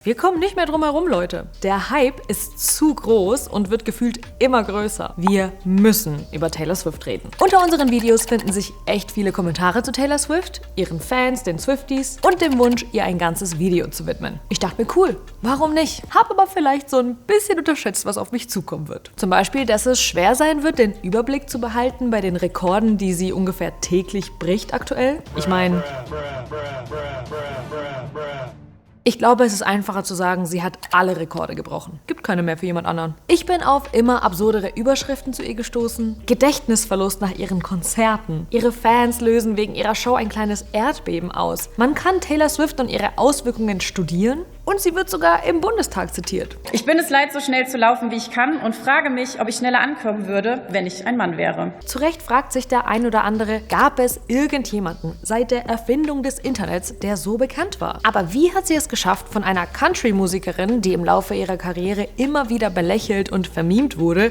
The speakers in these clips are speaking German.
Wir kommen nicht mehr drum herum, Leute. Der Hype ist zu groß und wird gefühlt immer größer. Wir müssen über Taylor Swift reden. Unter unseren Videos finden sich echt viele Kommentare zu Taylor Swift, ihren Fans, den Swifties und dem Wunsch, ihr ein ganzes Video zu widmen. Ich dachte mir, cool, warum nicht? Hab aber vielleicht so ein bisschen unterschätzt, was auf mich zukommen wird. Zum Beispiel, dass es schwer sein wird, den Überblick zu behalten bei den Rekorden, die sie ungefähr täglich bricht aktuell. Ich meine, ich glaube, es ist einfacher zu sagen, sie hat alle Rekorde gebrochen. Gibt keine mehr für jemand anderen. Ich bin auf immer absurdere Überschriften zu ihr gestoßen. Gedächtnisverlust nach ihren Konzerten. Ihre Fans lösen wegen ihrer Show ein kleines Erdbeben aus. Man kann Taylor Swift und ihre Auswirkungen studieren. Und sie wird sogar im Bundestag zitiert. Ich bin es leid, so schnell zu laufen, wie ich kann und frage mich, ob ich schneller ankommen würde, wenn ich ein Mann wäre. Zu Recht fragt sich der ein oder andere, gab es irgendjemanden seit der Erfindung des Internets, der so bekannt war? Aber wie hat sie es geschafft, von einer Country-Musikerin, die im Laufe ihrer Karriere immer wieder belächelt und vermimt wurde,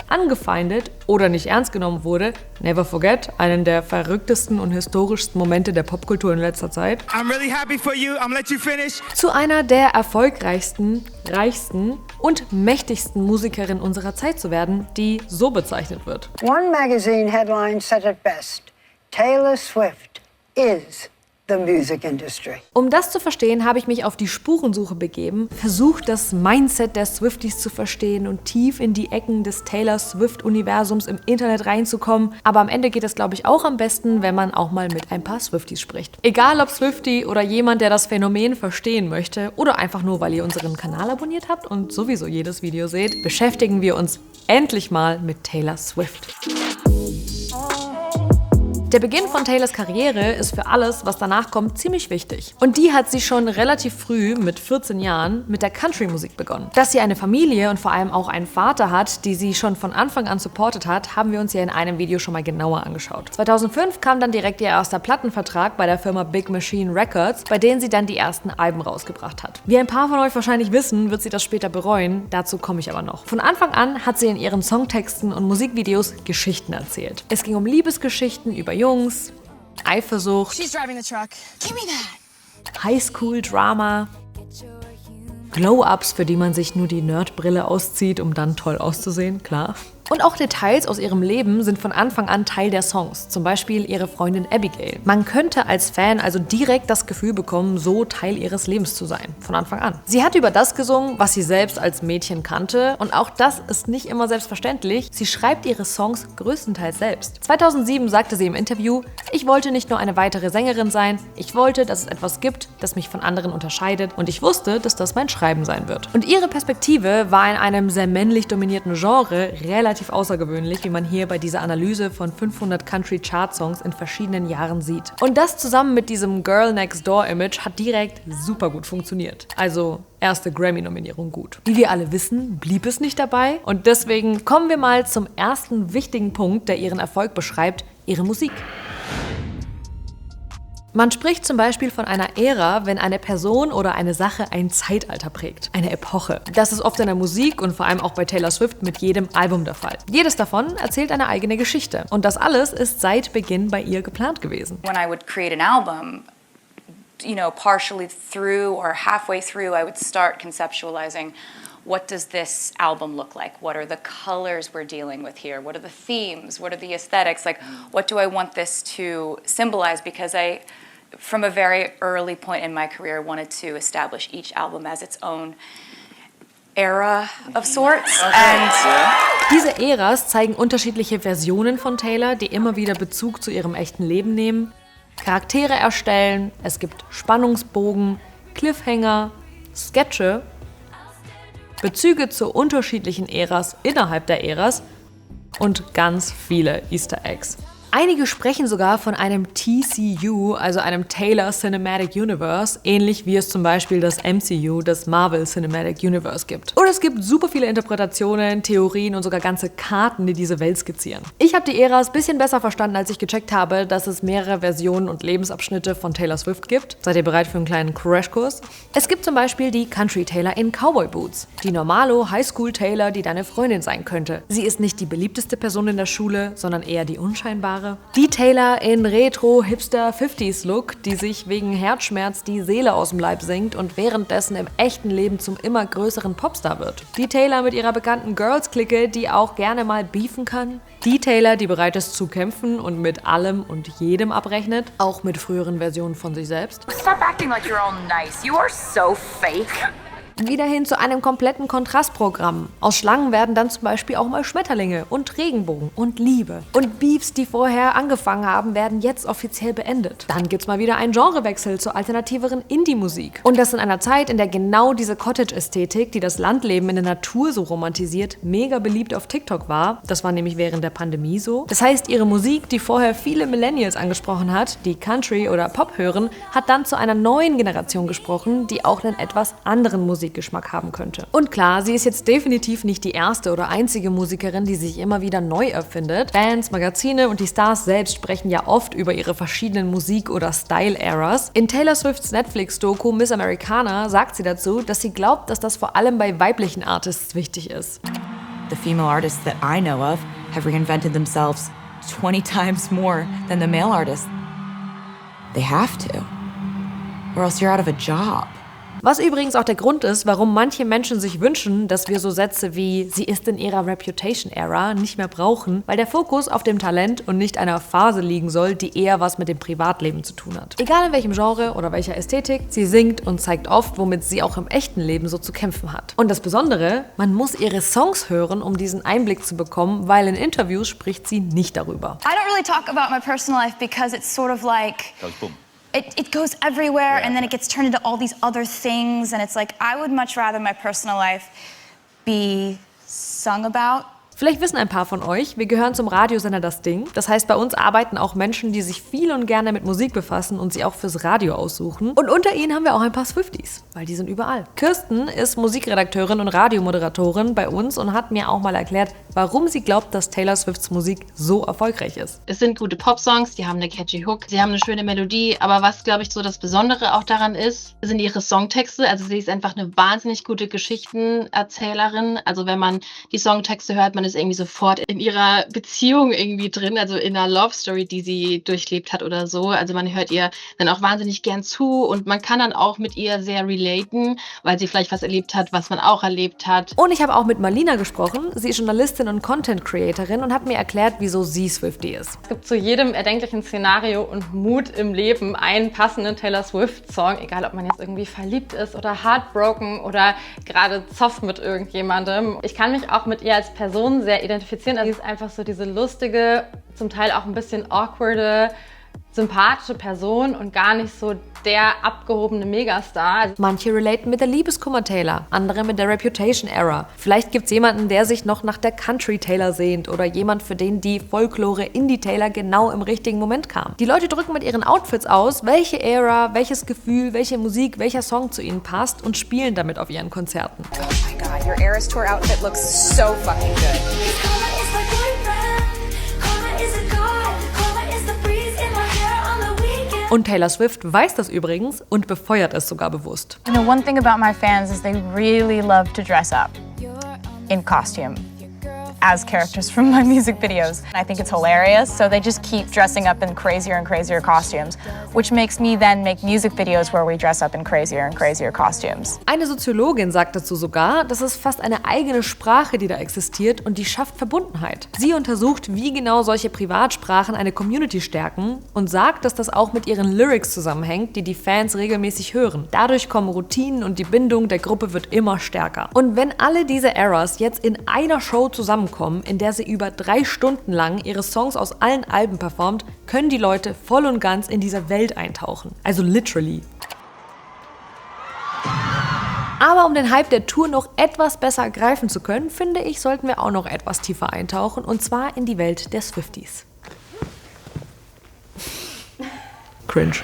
angefeindet oder nicht ernst genommen wurde, never forget, einen der verrücktesten und historischsten Momente der Popkultur in letzter Zeit, zu einer der erfolgreichsten, reichsten und mächtigsten Musikerinnen unserer Zeit zu werden, die so bezeichnet wird. One magazine headline said it best: Taylor Swift is the music industry. Um das zu verstehen, habe ich mich auf die Spurensuche begeben, versucht, das Mindset der Swifties zu verstehen und tief in die Ecken des Taylor Swift-Universums im Internet reinzukommen. Aber am Ende geht es, glaube ich, auch am besten, wenn man auch mal mit ein paar Swifties spricht. Egal ob Swiftie oder jemand, der das Phänomen verstehen möchte oder einfach nur, weil ihr unseren Kanal abonniert habt und sowieso jedes Video seht, beschäftigen wir uns endlich mal mit Taylor Swift. Der Beginn von Taylors Karriere ist für alles, was danach kommt, ziemlich wichtig. Und die hat sie schon relativ früh, mit 14 Jahren, mit der Country-Musik begonnen. Dass sie eine Familie und vor allem auch einen Vater hat, die sie schon von Anfang an supportet hat, haben wir uns ja in einem Video schon mal genauer angeschaut. 2005 kam dann direkt ihr erster Plattenvertrag bei der Firma Big Machine Records, bei denen sie dann die ersten Alben rausgebracht hat. Wie ein paar von euch wahrscheinlich wissen, wird sie das später bereuen, dazu komme ich aber noch. Von Anfang an hat sie in ihren Songtexten und Musikvideos Geschichten erzählt. Es ging um Liebesgeschichten über Jungs, Eifersucht, Highschool-Drama, Glow-Ups, für die man sich nur die Nerdbrille auszieht, um dann toll auszusehen, klar. Und auch Details aus ihrem Leben sind von Anfang an Teil der Songs, zum Beispiel ihre Freundin Abigail. Man könnte als Fan also direkt das Gefühl bekommen, so Teil ihres Lebens zu sein, von Anfang an. Sie hat über das gesungen, was sie selbst als Mädchen kannte, und auch das ist nicht immer selbstverständlich. Sie schreibt ihre Songs größtenteils selbst. 2007 sagte sie im Interview: Ich wollte nicht nur eine weitere Sängerin sein, ich wollte, dass es etwas gibt, das mich von anderen unterscheidet, und ich wusste, dass das mein Schreiben sein wird. Und ihre Perspektive war in einem sehr männlich dominierten Genre relativ außergewöhnlich, wie man hier bei dieser Analyse von 500 Country-Chart-Songs in verschiedenen Jahren sieht. Und das zusammen mit diesem Girl-Next-Door-Image hat direkt super gut funktioniert. Also erste Grammy-Nominierung gut. Wie wir alle wissen, blieb es nicht dabei, und deswegen kommen wir mal zum ersten wichtigen Punkt, der ihren Erfolg beschreibt: ihre Musik. Man spricht zum Beispiel von einer Ära, wenn eine Person oder eine Sache ein Zeitalter prägt, eine Epoche. Das ist oft in der Musik und vor allem auch bei Taylor Swift mit jedem Album der Fall. Jedes davon erzählt eine eigene Geschichte, und das alles ist seit Beginn bei ihr geplant gewesen. When I would create an album, partially through or halfway through, I would start conceptualizing, what does this album look like? What are the colors we're dealing with here? What are the themes? What are the aesthetics? Like, what do I want this to symbolize? Because I, from a very early point in my career, wanted to establish each album as its own era of sorts. And diese Äras zeigen unterschiedliche Versionen von Taylor, die immer wieder Bezug zu ihrem echten Leben nehmen, Charaktere erstellen, es gibt Spannungsbogen, Cliffhanger, Sketche, Bezüge zu unterschiedlichen Äras innerhalb der Äras und ganz viele Easter Eggs. Einige sprechen sogar von einem TCU, also einem Taylor Cinematic Universe, ähnlich wie es zum Beispiel das MCU, das Marvel Cinematic Universe gibt. Und es gibt super viele Interpretationen, Theorien und sogar ganze Karten, die diese Welt skizzieren. Ich habe die Äras ein bisschen besser verstanden, als ich gecheckt habe, dass es mehrere Versionen und Lebensabschnitte von Taylor Swift gibt. Seid ihr bereit für einen kleinen Crashkurs? Es gibt zum Beispiel die Country Taylor in Cowboy Boots, die normalo Highschool Taylor, die deine Freundin sein könnte. Sie ist nicht die beliebteste Person in der Schule, sondern eher die unscheinbare. Haare. Die Taylor in Retro-Hipster-50s-Look, die sich wegen Herzschmerz die Seele aus dem Leib singt und währenddessen im echten Leben zum immer größeren Popstar wird. Die Taylor mit ihrer bekannten Girls-Clique, die auch gerne mal beefen kann. Die Taylor, die bereit ist zu kämpfen und mit allem und jedem abrechnet, auch mit früheren Versionen von sich selbst. Stop acting like you're all nice. You are so fake. Wieder hin zu einem kompletten Kontrastprogramm. Aus Schlangen werden dann zum Beispiel auch mal Schmetterlinge und Regenbogen und Liebe. Und Beefs, die vorher angefangen haben, werden jetzt offiziell beendet. Dann gibt's mal wieder einen Genrewechsel zur alternativeren Indie-Musik. Und das in einer Zeit, in der genau diese Cottage-Ästhetik, die das Landleben in der Natur so romantisiert, mega beliebt auf TikTok war. Das war nämlich während der Pandemie so. Das heißt, ihre Musik, die vorher viele Millennials angesprochen hat, die Country oder Pop hören, hat dann zu einer neuen Generation gesprochen, die auch einen etwas anderen Musikgeschmack haben könnte. Und klar, sie ist jetzt definitiv nicht die erste oder einzige Musikerin, die sich immer wieder neu erfindet. Bands, Magazine und die Stars selbst sprechen ja oft über ihre verschiedenen Musik- oder Style-Eras. In Taylor Swifts Netflix-Doku Miss Americana sagt sie dazu, dass sie glaubt, dass das vor allem bei weiblichen Artists wichtig ist. The female artists that I know of have reinvented themselves 20 times more than the male artists. They have to, or else you're out of a job. Was übrigens auch der Grund ist, warum manche Menschen sich wünschen, dass wir so Sätze wie „sie ist in ihrer Reputation-Era" nicht mehr brauchen, weil der Fokus auf dem Talent und nicht einer Phase liegen soll, die eher was mit dem Privatleben zu tun hat. Egal in welchem Genre oder welcher Ästhetik, sie singt und zeigt oft, womit sie auch im echten Leben so zu kämpfen hat. Und das Besondere, man muss ihre Songs hören, um diesen Einblick zu bekommen, weil in Interviews spricht sie nicht darüber. I don't really talk about my personal life because it's sort of like it goes everywhere and then it gets turned into all these other things and it's like I would much rather my personal life be sung about. Vielleicht wissen ein paar von euch, wir gehören zum Radiosender Das Ding. Das heißt, bei uns arbeiten auch Menschen, die sich viel und gerne mit Musik befassen und sie auch fürs Radio aussuchen. Und unter ihnen haben wir auch ein paar Swifties, weil die sind überall. Kirsten ist Musikredakteurin und Radiomoderatorin bei uns und hat mir auch mal erklärt, warum sie glaubt, dass Taylor Swifts Musik so erfolgreich ist. Es sind gute Popsongs, die haben eine catchy Hook, sie haben eine schöne Melodie, aber was, glaube ich, so das Besondere auch daran ist, sind ihre Songtexte. Also sie ist einfach eine wahnsinnig gute Geschichtenerzählerin. Also wenn man die Songtexte hört, man ist irgendwie sofort in ihrer Beziehung irgendwie drin, also in einer Love Story, die sie durchlebt hat oder so. Also man hört ihr dann auch wahnsinnig gern zu und man kann dann auch mit ihr sehr relaten, weil sie vielleicht was erlebt hat, was man auch erlebt hat. Und ich habe auch mit Marlina gesprochen. Sie ist Journalistin und Content-Creatorin und hat mir erklärt, wieso sie Swiftie ist. Es gibt zu jedem erdenklichen Szenario und Mut im Leben einen passenden Taylor Swift-Song, egal ob man jetzt irgendwie verliebt ist oder heartbroken oder gerade zofft mit irgendjemandem. Ich kann mich auch mit ihr als Person sehr identifizieren. Also sie ist einfach so diese lustige, zum Teil auch ein bisschen awkwarde, sympathische Person und gar nicht so der abgehobene Megastar. Manche relaten mit der Liebeskummer Taylor, andere mit der Reputation Era. Vielleicht gibt's jemanden, der sich noch nach der Country Taylor sehnt oder jemand, für den die Folklore Indie Taylor genau im richtigen Moment kam. Die Leute drücken mit ihren Outfits aus, welche Era, welches Gefühl, welche Musik, welcher Song zu ihnen passt und spielen damit auf ihren Konzerten. Oh my God, your Eras Tour outfit looks so fucking good. Und Taylor Swift weiß das übrigens und befeuert es sogar bewusst. You know, one thing about my fans is they really love to dress up in costume as characters from my music videos. I think it's hilarious, so they just keep dressing up in crazier and crazier costumes, which makes me then make music videos where we dress up in crazier and crazier costumes. Eine Soziologin sagt dazu sogar, das ist fast eine eigene Sprache, die da existiert und die schafft Verbundenheit. Sie untersucht, wie genau solche Privatsprachen eine Community stärken und sagt, dass das auch mit ihren Lyrics zusammenhängt, die die Fans regelmäßig hören. Dadurch kommen Routinen und die Bindung der Gruppe wird immer stärker. Und wenn alle diese Eras jetzt in einer Show zusammenkommen, in der sie über 3 Stunden lang ihre Songs aus allen Alben performt, können die Leute voll und ganz in diese Welt eintauchen. Also literally. Aber um den Hype der Tour noch etwas besser greifen zu können, finde ich, sollten wir auch noch etwas tiefer eintauchen, und zwar in die Welt der Swifties. Cringe.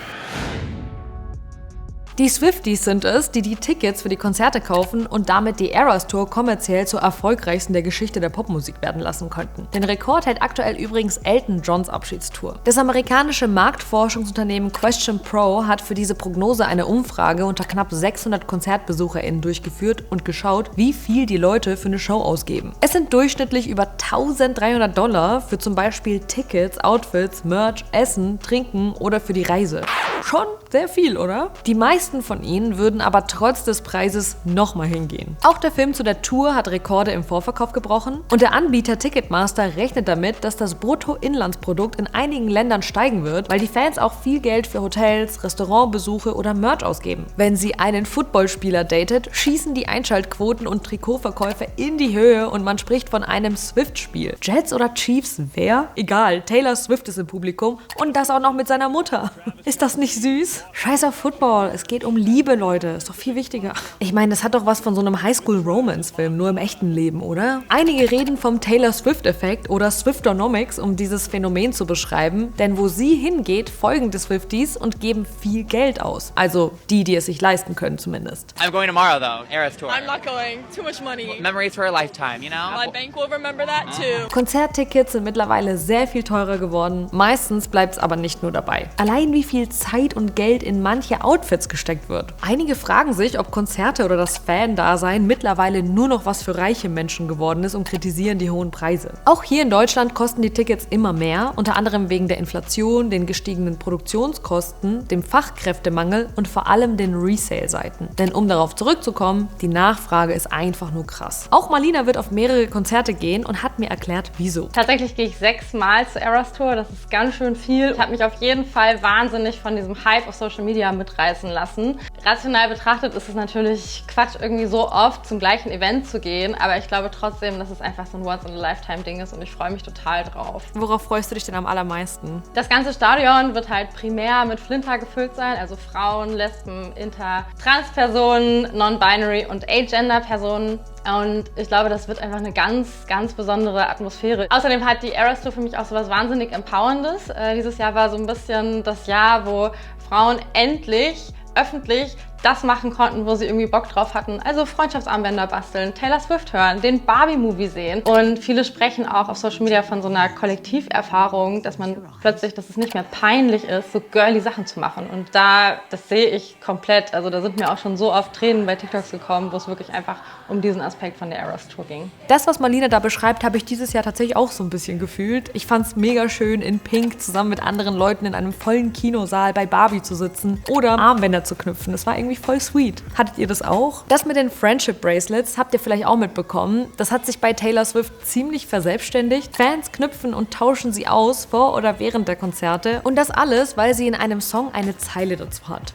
Die Swifties sind es, die die Tickets für die Konzerte kaufen und damit die Eras Tour kommerziell zur erfolgreichsten der Geschichte der Popmusik werden lassen könnten. Den Rekord hält aktuell übrigens Elton Johns Abschiedstour. Das amerikanische Marktforschungsunternehmen Question Pro hat für diese Prognose eine Umfrage unter knapp 600 KonzertbesucherInnen durchgeführt und geschaut, wie viel die Leute für eine Show ausgeben. Es sind durchschnittlich über $1.300 für zum Beispiel Tickets, Outfits, Merch, Essen, Trinken oder für die Reise. Schon sehr viel, oder? Die meisten von ihnen würden aber trotz des Preises nochmal hingehen. Auch der Film zu der Tour hat Rekorde im Vorverkauf gebrochen und der Anbieter Ticketmaster rechnet damit, dass das Bruttoinlandsprodukt in einigen Ländern steigen wird, weil die Fans auch viel Geld für Hotels, Restaurantbesuche oder Merch ausgeben. Wenn sie einen Footballspieler datet, schießen die Einschaltquoten und Trikotverkäufe in die Höhe und man spricht von einem Swift-Spiel. Jets oder Chiefs, wer? Egal, Taylor Swift ist im Publikum und das auch noch mit seiner Mutter. Ist das nicht süß? Scheiß auf Football, es geht um Liebe, Leute. Ist doch viel wichtiger. Ich meine, das hat doch was von so einem Highschool-Romance-Film, nur im echten Leben, oder? Einige reden vom Taylor Swift-Effekt oder Swiftonomics, um dieses Phänomen zu beschreiben, denn wo sie hingeht, folgen die Swifties und geben viel Geld aus. Also die es sich leisten können zumindest. I'm going tomorrow though, Eras Tour. I'm not going. Too much money. Memories for a lifetime, you know? My bank will remember that too. Konzerttickets sind mittlerweile sehr viel teurer geworden. Meistens bleibt es aber nicht nur dabei. Allein wie viel Zeit und Geld in manche Outfits gesteckt wird. Einige fragen sich, ob Konzerte oder das Fan-Dasein mittlerweile nur noch was für reiche Menschen geworden ist und kritisieren die hohen Preise. Auch hier in Deutschland kosten die Tickets immer mehr, unter anderem wegen der Inflation, den gestiegenen Produktionskosten, dem Fachkräftemangel und vor allem den Resale-Seiten. Denn um darauf zurückzukommen, die Nachfrage ist einfach nur krass. Auch Marlina wird auf mehrere Konzerte gehen und hat mir erklärt, wieso. Tatsächlich gehe ich 6 Mal zur Eras Tour, das ist ganz schön viel. Ich habe mich auf jeden Fall wahnsinnig von diesem Hype auf Social Media mitreißen lassen. Rational betrachtet ist es natürlich Quatsch, irgendwie so oft zum gleichen Event zu gehen, aber ich glaube trotzdem, dass es einfach so ein Once-in-a-Lifetime-Ding ist und ich freue mich total drauf. Worauf freust du dich denn am allermeisten? Das ganze Stadion wird halt primär mit Flinter gefüllt sein, also Frauen, Lesben, Inter, Trans-Personen, Non-Binary und Agender-Personen. Und ich glaube, das wird einfach eine ganz, ganz besondere Atmosphäre. Außerdem hat die Eras Tour für mich auch so was wahnsinnig Empowerndes. Dieses Jahr war so ein bisschen das Jahr, wo Frauen endlich öffentlich das machen konnten, wo sie irgendwie Bock drauf hatten. Also Freundschaftsarmbänder basteln, Taylor Swift hören, den Barbie-Movie sehen. Und viele sprechen auch auf Social Media von so einer Kollektiverfahrung, dass man plötzlich, dass es nicht mehr peinlich ist, so girly Sachen zu machen. Und das sehe ich komplett. Also da sind mir auch schon so oft Tränen bei TikToks gekommen, wo es wirklich einfach um diesen Aspekt von der Eras Tour ging. Das, was Marlina da beschreibt, habe ich dieses Jahr tatsächlich auch so ein bisschen gefühlt. Ich fand es mega schön, in Pink zusammen mit anderen Leuten in einem vollen Kinosaal bei Barbie zu sitzen oder Armbänder zu knüpfen. Das war irgendwie voll sweet. Hattet ihr das auch? Das mit den Friendship Bracelets habt ihr vielleicht auch mitbekommen. Das hat sich bei Taylor Swift ziemlich verselbstständigt. Fans knüpfen und tauschen sie aus vor oder während der Konzerte. Und das alles, weil sie in einem Song eine Zeile dazu hat.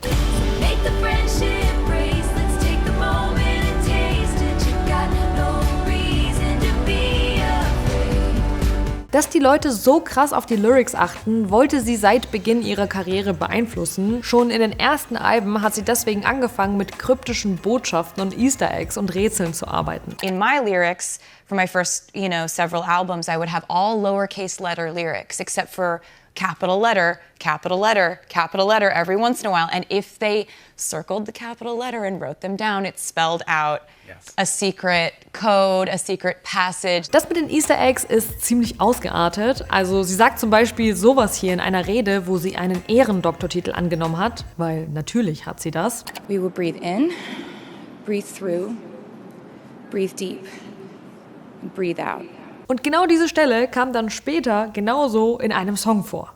Dass die Leute so krass auf die Lyrics achten, wollte sie seit Beginn ihrer Karriere beeinflussen. Schon in den ersten Alben hat sie deswegen angefangen, mit kryptischen Botschaften und Easter Eggs und Rätseln zu arbeiten. In my lyrics, for my first, several albums, I would have all lowercase letter lyrics, except for capital letter, capital letter, capital letter every once in a while. And if they circled the capital letter and wrote them down, it spelled out a secret code, a secret passage. Das mit den Easter Eggs ist ziemlich ausgeartet. Also sie sagt zum Beispiel sowas hier in einer Rede, wo sie einen Ehrendoktortitel angenommen hat, weil natürlich hat sie das. We will breathe in, breathe through, breathe deep, and breathe out. Und genau diese Stelle kam dann später genauso in einem Song vor.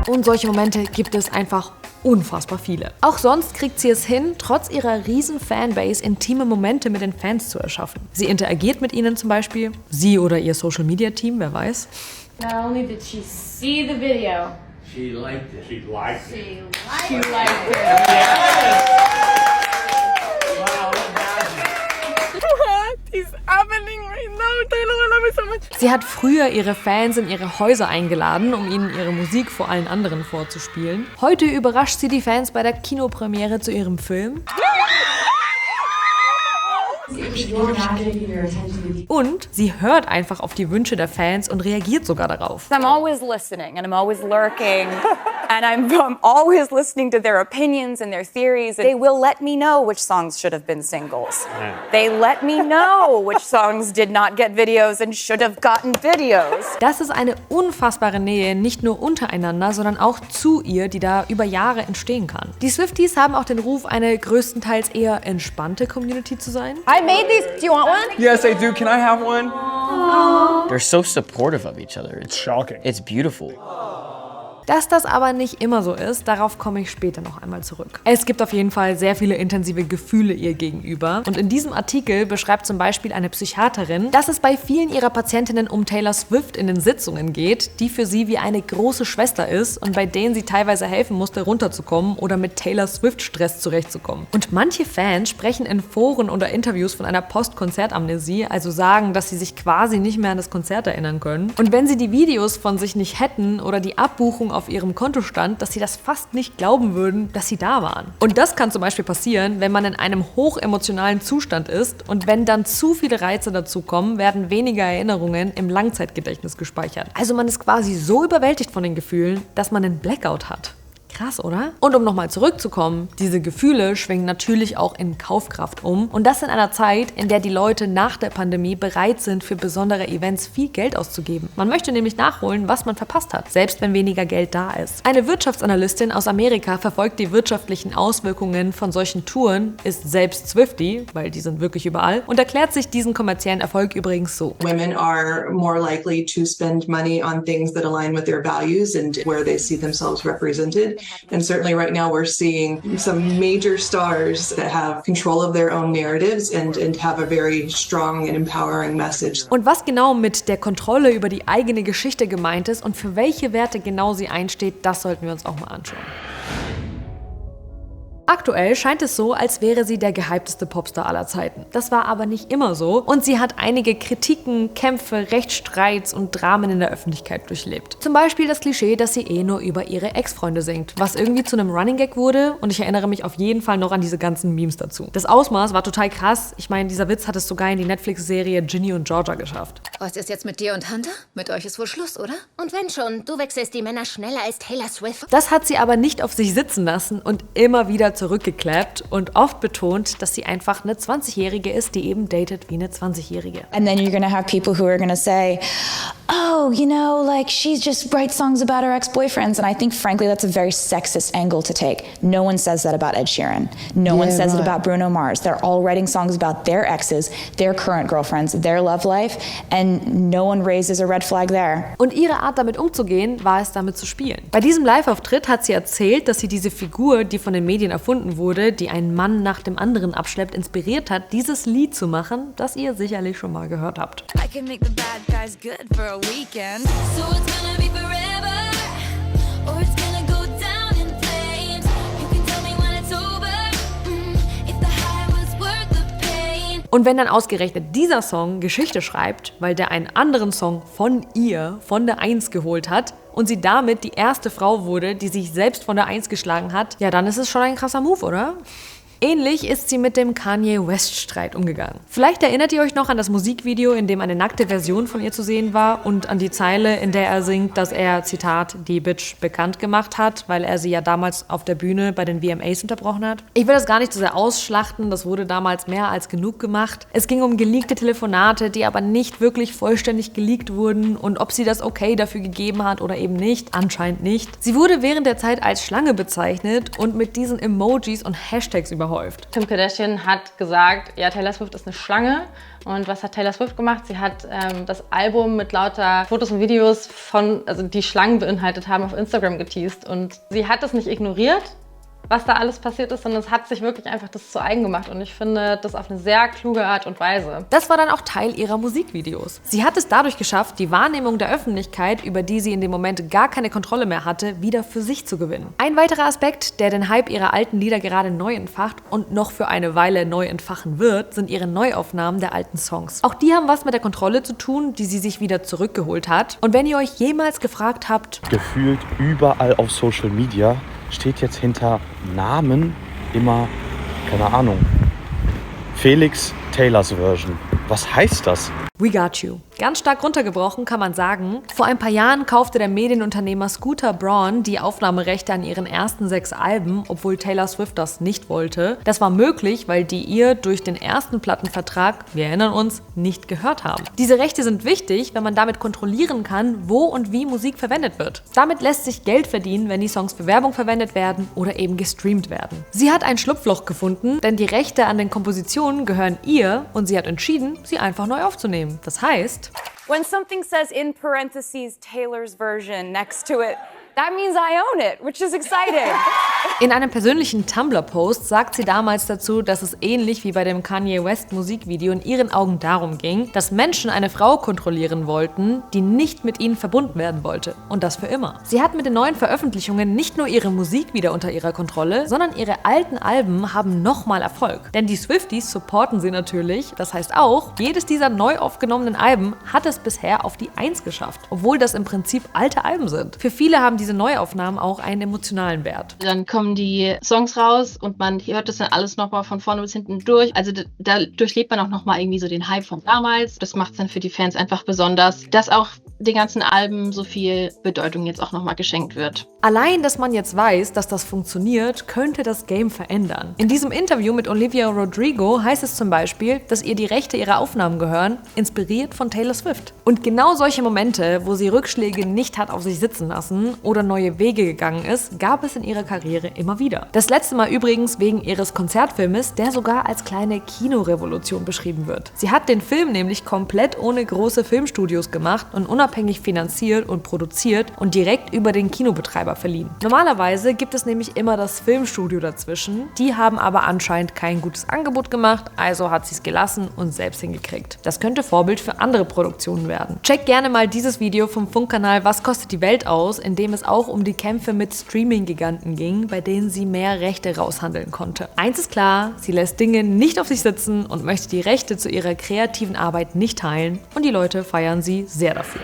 Und solche Momente gibt es einfach unfassbar viele. Auch sonst kriegt sie es hin, trotz ihrer riesen Fanbase intime Momente mit den Fans zu erschaffen. Sie interagiert mit ihnen zum Beispiel, sie oder ihr Social-Media-Team, wer weiß. Not only did she see the video, she liked it. She liked it. She liked it. Sie hat früher ihre Fans in ihre Häuser eingeladen, um ihnen ihre Musik vor allen anderen vorzuspielen. Heute überrascht sie die Fans bei der Kinopremiere zu ihrem Film. Und sie hört einfach auf die Wünsche der Fans und reagiert sogar darauf. I'm always listening and I'm always lurking and I'm always listening to their opinions and their theories. They will let me know which songs should have been singles. They let me know which songs did not get videos and should have gotten videos. Das ist eine unfassbare Nähe, nicht nur untereinander, sondern auch zu ihr, die da über Jahre entstehen kann. Die Swifties haben auch den Ruf, eine größtenteils eher entspannte Community zu sein. I made these. Do you want one? Yes, I do. Can I have one? They're so supportive of each other. It's shocking. It's beautiful. Dass das aber nicht immer so ist, darauf komme ich später noch einmal zurück. Es gibt auf jeden Fall sehr viele intensive Gefühle ihr gegenüber. Und in diesem Artikel beschreibt zum Beispiel eine Psychiaterin, dass es bei vielen ihrer Patientinnen um Taylor Swift in den Sitzungen geht, die für sie wie eine große Schwester ist und bei denen sie teilweise helfen musste, runterzukommen oder mit Taylor Swift-Stress zurechtzukommen. Und manche Fans sprechen in Foren oder Interviews von einer Post-Konzert-Amnesie, also sagen, dass sie sich quasi nicht mehr an das Konzert erinnern können. Und wenn sie die Videos von sich nicht hätten oder die Abbuchung auf ihrem Konto stand, dass sie das fast nicht glauben würden, dass sie da waren. Und das kann zum Beispiel passieren, wenn man in einem hochemotionalen Zustand ist und wenn dann zu viele Reize dazukommen, werden weniger Erinnerungen im Langzeitgedächtnis gespeichert. Also man ist quasi so überwältigt von den Gefühlen, dass man einen Blackout hat. Krass, oder? Und um nochmal zurückzukommen, diese Gefühle schwingen natürlich auch in Kaufkraft um. Und das in einer Zeit, in der die Leute nach der Pandemie bereit sind, für besondere Events viel Geld auszugeben. Man möchte nämlich nachholen, was man verpasst hat, selbst wenn weniger Geld da ist. Eine Wirtschaftsanalystin aus Amerika verfolgt die wirtschaftlichen Auswirkungen von solchen Touren, ist selbst Swiftie, weil die sind wirklich überall, und erklärt sich diesen kommerziellen Erfolg übrigens so. Women are more likely to spend money on things that align with their values and where they see themselves represented. And certainly right now we're seeing some major stars that have control of their own narratives and have a very strong and empowering message. Und was genau mit der Kontrolle über die eigene Geschichte gemeint ist und für welche Werte genau sie einsteht, das sollten wir uns auch mal anschauen. Aktuell scheint es so, als wäre sie der gehypteste Popstar aller Zeiten. Das war aber nicht immer so und sie hat einige Kritiken, Kämpfe, Rechtsstreits und Dramen in der Öffentlichkeit durchlebt. Zum Beispiel das Klischee, dass sie nur über ihre Ex-Freunde singt, was irgendwie zu einem Running Gag wurde und ich erinnere mich auf jeden Fall noch an diese ganzen Memes dazu. Das Ausmaß war total krass. Ich meine, dieser Witz hat es sogar in die Netflix-Serie Ginny und Georgia geschafft. Was ist jetzt mit dir und Hunter? Mit euch ist wohl Schluss, oder? Und wenn schon, du wechselst die Männer schneller als Taylor Swift. Das hat sie aber nicht auf sich sitzen lassen und immer wieder zurückgeklappt und oft betont, dass sie einfach eine 20-Jährige ist, die eben datet wie eine 20-Jährige. And then you're gonna have people who are gonna say, oh, you know, like she just writes songs about her ex-boyfriends. And I think, frankly, that's a very sexist angle to take. No one says that about Ed Sheeran. No one says it about Bruno Mars. They're all writing songs about their exes, their current girlfriends, their love life, and no one raises a red flag there. Und ihre Art, damit umzugehen, war es, damit zu spielen. Bei diesem Live-Auftritt hat sie erzählt, dass sie diese Figur, die von den Medien erfunden wurde, die einen Mann nach dem anderen abschleppt, inspiriert hat, dieses Lied zu machen, das ihr sicherlich schon mal gehört habt. I can make the bad guys good for a weekend. So it's gonna be forever, or it's gonna go down in flames. You can tell me when it's over, if the high was worth the pain. Und wenn dann ausgerechnet dieser Song Geschichte schreibt, weil der einen anderen Song von ihr, von der 1 geholt hat, und sie damit die erste Frau wurde, die sich selbst von der 1 geschlagen hat, ja, dann ist es schon ein krasser Move, oder? Ähnlich ist sie mit dem Kanye West-Streit umgegangen. Vielleicht erinnert ihr euch noch an das Musikvideo, in dem eine nackte Version von ihr zu sehen war und an die Zeile, in der er singt, dass er, Zitat, die Bitch bekannt gemacht hat, weil er sie ja damals auf der Bühne bei den VMAs unterbrochen hat. Ich will das gar nicht so sehr ausschlachten, das wurde damals mehr als genug gemacht. Es ging um geleakte Telefonate, die aber nicht wirklich vollständig geleakt wurden und ob sie das okay dafür gegeben hat oder eben nicht, anscheinend nicht. Sie wurde während der Zeit als Schlange bezeichnet und mit diesen Emojis und Hashtags überhäuft. Kim Kardashian hat gesagt, ja, Taylor Swift ist eine Schlange. Und was hat Taylor Swift gemacht? Sie hat das Album mit lauter Fotos und Videos die Schlangen beinhaltet haben, auf Instagram geteased. Und sie hat es nicht ignoriert, was da alles passiert ist, sondern es hat sich wirklich einfach das zu eigen gemacht. Und ich finde das auf eine sehr kluge Art und Weise. Das war dann auch Teil ihrer Musikvideos. Sie hat es dadurch geschafft, die Wahrnehmung der Öffentlichkeit, über die sie in dem Moment gar keine Kontrolle mehr hatte, wieder für sich zu gewinnen. Ein weiterer Aspekt, der den Hype ihrer alten Lieder gerade neu entfacht und noch für eine Weile neu entfachen wird, sind ihre Neuaufnahmen der alten Songs. Auch die haben was mit der Kontrolle zu tun, die sie sich wieder zurückgeholt hat. Und wenn ihr euch jemals gefragt habt, gefühlt überall auf Social Media steht jetzt hinter Namen immer, keine Ahnung, Felix Taylors Version. Was heißt das? We got you. Ganz stark runtergebrochen kann man sagen, vor ein paar Jahren kaufte der Medienunternehmer Scooter Braun die Aufnahmerechte an ihren ersten 6 Alben, obwohl Taylor Swift das nicht wollte. Das war möglich, weil die ihr durch den ersten Plattenvertrag, wir erinnern uns, nicht gehört haben. Diese Rechte sind wichtig, wenn man damit kontrollieren kann, wo und wie Musik verwendet wird. Damit lässt sich Geld verdienen, wenn die Songs für Werbung verwendet werden oder eben gestreamt werden. Sie hat ein Schlupfloch gefunden, denn die Rechte an den Kompositionen gehören ihr und sie hat entschieden, sie einfach neu aufzunehmen. Das heißt, When something says in parentheses Taylor's version next to it, that means I own it, which is exciting. in einem persönlichen Tumblr-Post sagt sie damals dazu, dass es ähnlich wie bei dem Kanye West Musikvideo in ihren Augen darum ging, dass Menschen eine Frau kontrollieren wollten, die nicht mit ihnen verbunden werden wollte. Und das für immer. Sie hat mit den neuen Veröffentlichungen nicht nur ihre Musik wieder unter ihrer Kontrolle, sondern ihre alten Alben haben nochmal Erfolg. Denn die Swifties supporten sie natürlich. Das heißt auch, jedes dieser neu aufgenommenen Alben hat es bisher auf die 1 geschafft, obwohl das im Prinzip alte Alben sind. Für viele haben diese Neuaufnahmen auch einen emotionalen Wert. Dann kommen die Songs raus und man hört das dann alles nochmal von vorne bis hinten durch. Also da durchlebt man auch nochmal irgendwie so den Hype von damals. Das macht es dann für die Fans einfach besonders, dass auch den ganzen Alben so viel Bedeutung jetzt auch nochmal geschenkt wird. Allein, dass man jetzt weiß, dass das funktioniert, könnte das Game verändern. In diesem Interview mit Olivia Rodrigo heißt es zum Beispiel, dass ihr die Rechte ihrer Aufnahmen gehören, inspiriert von Taylor Swift. Und genau solche Momente, wo sie Rückschläge nicht hat auf sich sitzen lassen oder neue Wege gegangen ist, gab es in ihrer Karriere immer wieder. Das letzte Mal übrigens wegen ihres Konzertfilmes, der sogar als kleine Kinorevolution beschrieben wird. Sie hat den Film nämlich komplett ohne große Filmstudios gemacht und unabhängig finanziert und produziert und direkt über den Kinobetreiber verliehen. Normalerweise gibt es nämlich immer das Filmstudio dazwischen, die haben aber anscheinend kein gutes Angebot gemacht, also hat sie es gelassen und selbst hingekriegt. Das könnte Vorbild für andere Produktionen werden. Check gerne mal dieses Video vom Funkkanal Was kostet die Welt aus, in dem es auch um die Kämpfe mit Streaming-Giganten ging, bei denen sie mehr Rechte raushandeln konnte. Eins ist klar, sie lässt Dinge nicht auf sich sitzen und möchte die Rechte zu ihrer kreativen Arbeit nicht teilen und die Leute feiern sie sehr dafür.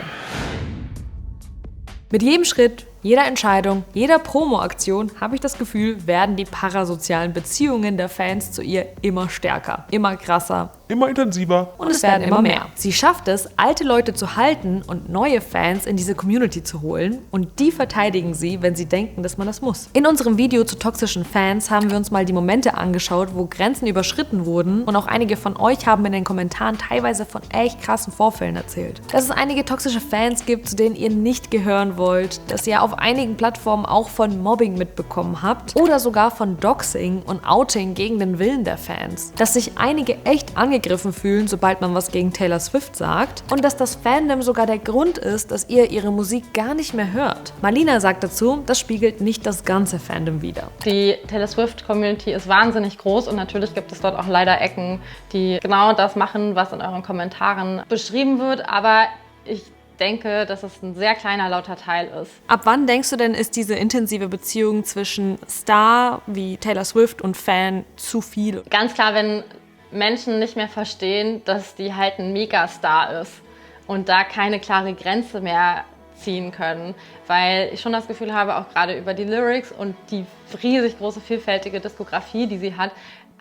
Mit jedem Schritt, jeder Entscheidung, jeder Promo-Aktion, habe ich das Gefühl, werden die parasozialen Beziehungen der Fans zu ihr immer stärker, immer krasser, immer intensiver und es werden immer mehr. Sie schafft es, alte Leute zu halten und neue Fans in diese Community zu holen und die verteidigen sie, wenn sie denken, dass man das muss. In unserem Video zu toxischen Fans haben wir uns mal die Momente angeschaut, wo Grenzen überschritten wurden und auch einige von euch haben in den Kommentaren teilweise von echt krassen Vorfällen erzählt. Dass es einige toxische Fans gibt, zu denen ihr nicht gehören wollt, dass ihr auf einigen Plattformen auch von Mobbing mitbekommen habt oder sogar von Doxing und Outing gegen den Willen der Fans. Dass sich einige echt angegriffen fühlen, sobald man was gegen Taylor Swift sagt und dass das Fandom sogar der Grund ist, dass ihr ihre Musik gar nicht mehr hört. Marlina sagt dazu, das spiegelt nicht das ganze Fandom wider. Die Taylor Swift-Community ist wahnsinnig groß und natürlich gibt es dort auch leider Ecken, die genau das machen, was in euren Kommentaren beschrieben wird, aber ich denke, dass es ein sehr kleiner, lauter Teil ist. Ab wann denkst du denn, ist diese intensive Beziehung zwischen Star wie Taylor Swift und Fan zu viel? Ganz klar, wenn Menschen nicht mehr verstehen, dass die halt ein Megastar ist und da keine klare Grenze mehr ziehen können, weil ich schon das Gefühl habe, auch gerade über die Lyrics und die riesig große, vielfältige Diskografie, die sie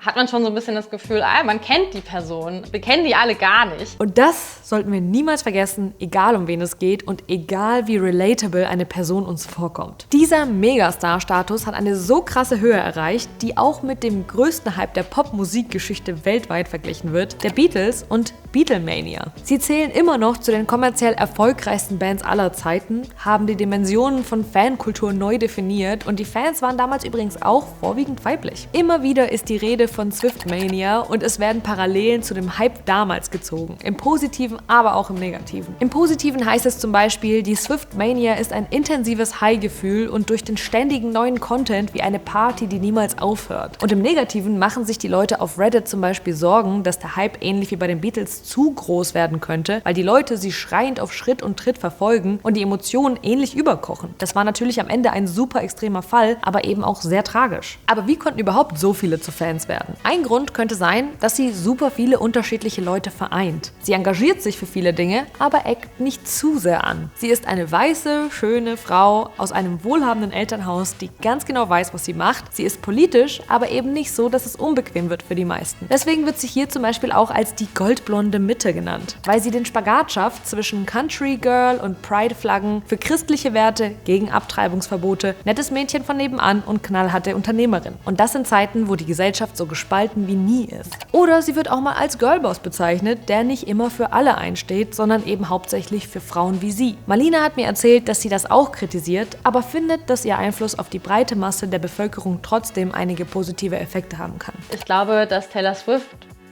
hat man schon so ein bisschen das Gefühl, man kennt die Person. Wir kennen die alle gar nicht. Und das sollten wir niemals vergessen, egal um wen es geht und egal wie relatable eine Person uns vorkommt. Dieser Megastar-Status hat eine so krasse Höhe erreicht, die auch mit dem größten Hype der Popmusikgeschichte weltweit verglichen wird, der Beatles und Beatlemania. Sie zählen immer noch zu den kommerziell erfolgreichsten Bands aller Zeiten, haben die Dimensionen von Fankultur neu definiert und die Fans waren damals übrigens auch vorwiegend weiblich. Immer wieder ist die Rede von Swiftmania und es werden Parallelen zu dem Hype damals gezogen. Im Positiven, aber auch im Negativen. Im Positiven heißt es zum Beispiel, die Swiftmania ist ein intensives High-Gefühl und durch den ständigen neuen Content wie eine Party, die niemals aufhört. Und im Negativen machen sich die Leute auf Reddit zum Beispiel Sorgen, dass der Hype ähnlich wie bei den Beatles zu groß werden könnte, weil die Leute sie schreiend auf Schritt und Tritt verfolgen und die Emotionen ähnlich überkochen. Das war natürlich am Ende ein super extremer Fall, aber eben auch sehr tragisch. Aber wie konnten überhaupt so viele zu Fans werden? werden. Ein Grund könnte sein, dass sie super viele unterschiedliche Leute vereint. Sie engagiert sich für viele Dinge, aber eckt nicht zu sehr an. Sie ist eine weiße, schöne Frau aus einem wohlhabenden Elternhaus, die ganz genau weiß, was sie macht. Sie ist politisch, aber eben nicht so, dass es unbequem wird für die meisten. Deswegen wird sie hier zum Beispiel auch als die goldblonde Mitte genannt, weil sie den Spagat schafft zwischen Country Girl und Pride-Flaggen, für christliche Werte, gegen Abtreibungsverbote, nettes Mädchen von nebenan und knallharte Unternehmerin. Und das in Zeiten, wo die Gesellschaft so gespalten wie nie ist. Oder sie wird auch mal als Girlboss bezeichnet, der nicht immer für alle einsteht, sondern eben hauptsächlich für Frauen wie sie. Marlina hat mir erzählt, dass sie das auch kritisiert, aber findet, dass ihr Einfluss auf die breite Masse der Bevölkerung trotzdem einige positive Effekte haben kann. Ich glaube, dass Taylor Swift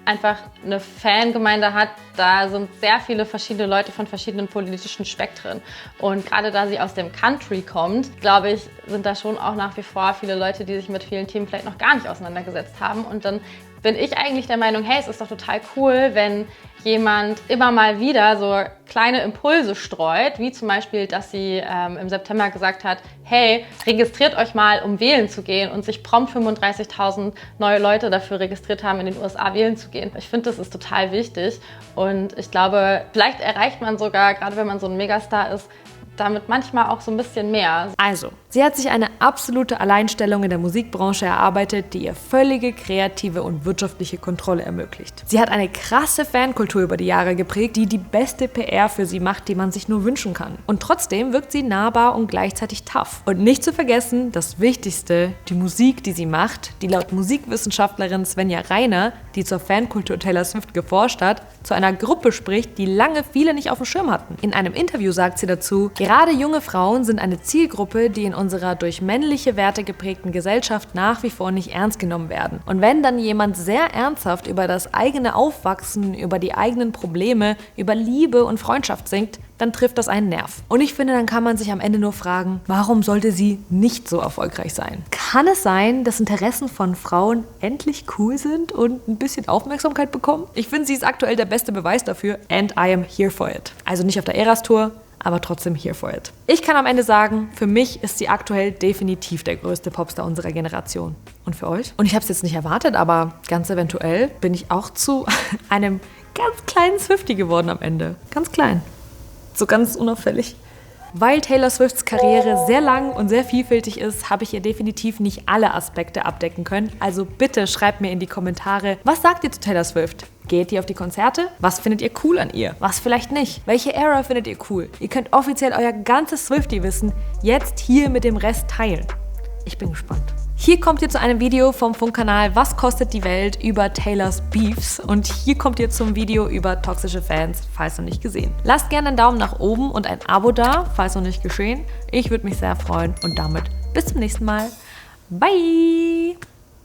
einfach eine Fangemeinde hat, da sind sehr viele verschiedene Leute von verschiedenen politischen Spektren. Und gerade da sie aus dem Country kommt, glaube ich, sind da schon auch nach wie vor viele Leute, die sich mit vielen Themen vielleicht noch gar nicht auseinandergesetzt haben. Und dann bin ich eigentlich der Meinung, hey, es ist doch total cool, wenn jemand immer mal wieder so kleine Impulse streut, wie zum Beispiel, dass sie im September gesagt hat, hey, registriert euch mal, um wählen zu gehen, und sich prompt 35.000 neue Leute dafür registriert haben, in den USA wählen zu gehen. Ich finde, das ist total wichtig und ich glaube, vielleicht erreicht man sogar, gerade wenn man so ein Megastar ist, damit manchmal auch so ein bisschen mehr. Also, sie hat sich eine absolute Alleinstellung in der Musikbranche erarbeitet, die ihr völlige kreative und wirtschaftliche Kontrolle ermöglicht. Sie hat eine krasse Fankultur über die Jahre geprägt, die die beste PR für sie macht, die man sich nur wünschen kann. Und trotzdem wirkt sie nahbar und gleichzeitig tough. Und nicht zu vergessen, das Wichtigste, die Musik, die sie macht, die laut Musikwissenschaftlerin Svenja Reiner, die zur Fankultur Taylor Swift geforscht hat, zu einer Gruppe spricht, die lange viele nicht auf dem Schirm hatten. In einem Interview sagt sie dazu, gerade junge Frauen sind eine Zielgruppe, die in unserer durch männliche Werte geprägten Gesellschaft nach wie vor nicht ernst genommen werden. Und wenn dann jemand sehr ernsthaft über das eigene Aufwachsen, über die eigenen Probleme, über Liebe und Freundschaft singt, dann trifft das einen Nerv. Und ich finde, dann kann man sich am Ende nur fragen, warum sollte sie nicht so erfolgreich sein? Kann es sein, dass Interessen von Frauen endlich cool sind und ein bisschen Aufmerksamkeit bekommen? Ich finde, sie ist aktuell der beste Beweis dafür, and I am here for it. Also nicht auf der Eras-Tour, aber trotzdem here for it. Ich kann am Ende sagen, für mich ist sie aktuell definitiv der größte Popstar unserer Generation. Und für euch? Und ich habe es jetzt nicht erwartet, aber ganz eventuell bin ich auch zu einem ganz kleinen Swiftie geworden am Ende. Ganz klein. So ganz unauffällig. Weil Taylor Swifts Karriere sehr lang und sehr vielfältig ist, habe ich ihr definitiv nicht alle Aspekte abdecken können. Also bitte schreibt mir in die Kommentare, was sagt ihr zu Taylor Swift? Geht ihr auf die Konzerte? Was findet ihr cool an ihr? Was vielleicht nicht? Welche Era findet ihr cool? Ihr könnt offiziell euer ganzes Swiftie-Wissen jetzt hier mit dem Rest teilen. Ich bin gespannt. Hier kommt ihr zu einem Video vom Funkkanal Was kostet die Welt über Taylors Beefs, und hier kommt ihr zum Video über toxische Fans, falls noch nicht gesehen. Lasst gerne einen Daumen nach oben und ein Abo da, falls noch nicht geschehen. Ich würde mich sehr freuen und damit bis zum nächsten Mal. Bye!